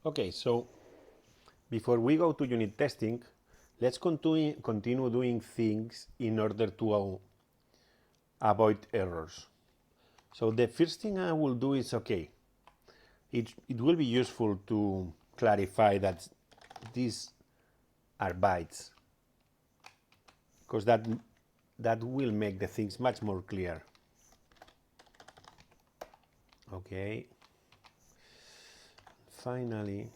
Okay, so before we go to unit testing, let's continue doing things in order to avoid errors. So the first thing I will do is, okay, it will be useful to clarify that these are bytes, because that will make the things much more clear. Okay. Finally,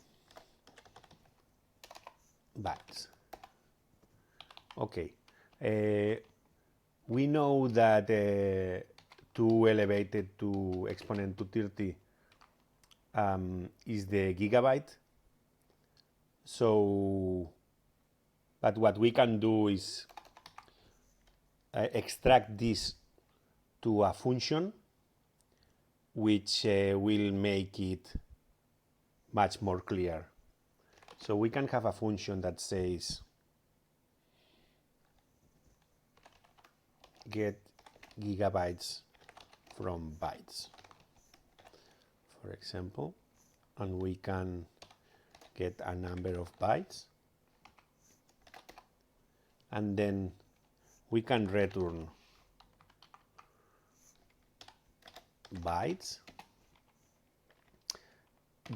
bytes. Okay. We know that 2 elevated to exponent to 30 is the gigabyte. So, but what we can do is extract this to a function which will make it much more clear. So we can have a function that says get gigabytes from bytes, for example, and we can get a number of bytes, and then we can return bytes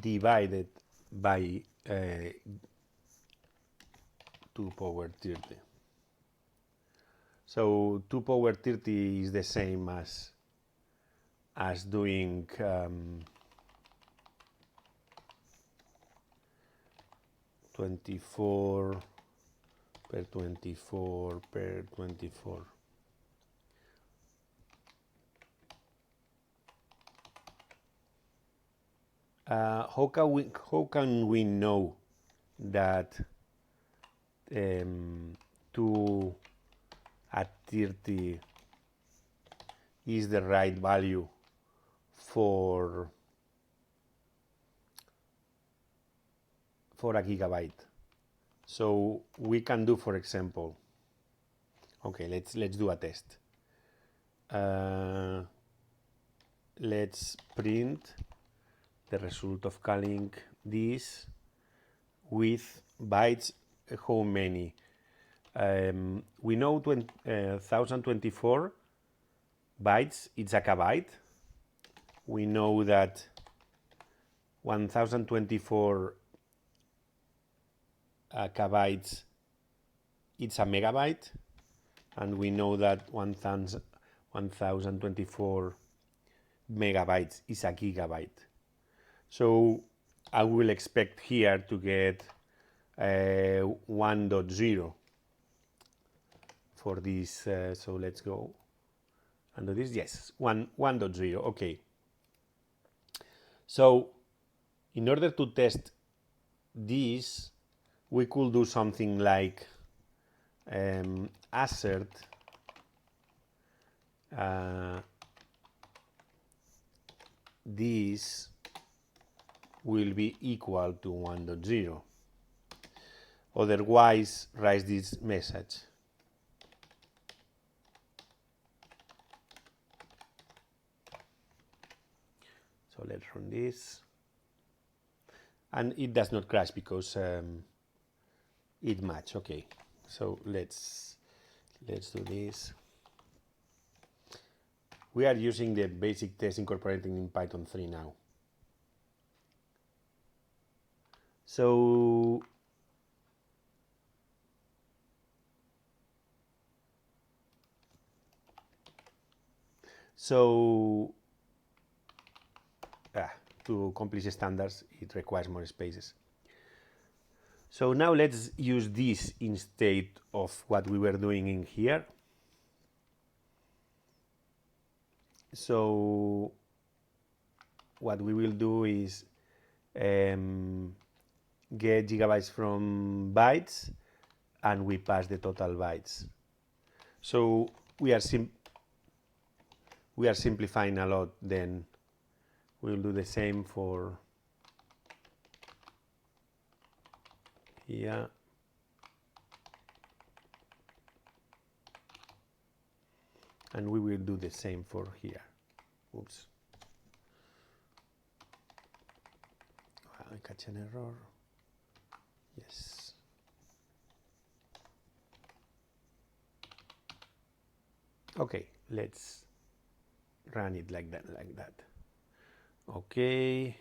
divided by 2 power 30. So 2 power 30 is the same as doing 24 per 24 per 24. How can we know that 2 at 30 is the right value for a gigabyte? So we can do, for example, okay, let's do a test. Let's print the result of calling this with bytes. How many? We know 1024 bytes, it's a kbyte. We know that 1024 kbytes, it's a megabyte, and we know that 1024 megabytes is a gigabyte. So I will expect here to get 1.0 for this. So let's go and do this. Yes, 1.0. Okay. So in order to test this, we could do something like assert this will be equal to 1.0. Otherwise, write this message. So let's run this. And it does not crash because it match. Okay. So let's do this. We are using the basic test incorporating in Python 3 now. So to accomplish standards, it requires more spaces. So now let's use this instead of what we were doing in here. So what we will do is get gigabytes from bytes, and we pass the total bytes. So we are simplifying a lot. Then we'll do the same for here. And we will do the same for here. Oops. I catch an error. Yes. Okay, let's run it like that, Okay.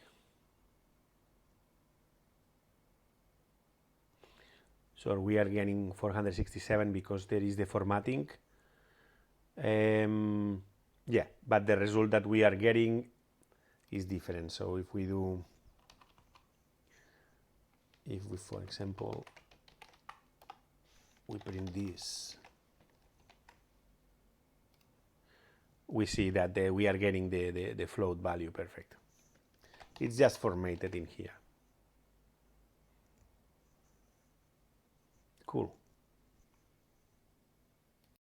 So we are getting 467 because there is the formatting. Yeah, but the result that we are getting is different. So if we, for example, we print this, we see that we are getting the float value perfect. It's just formatted in here. Cool.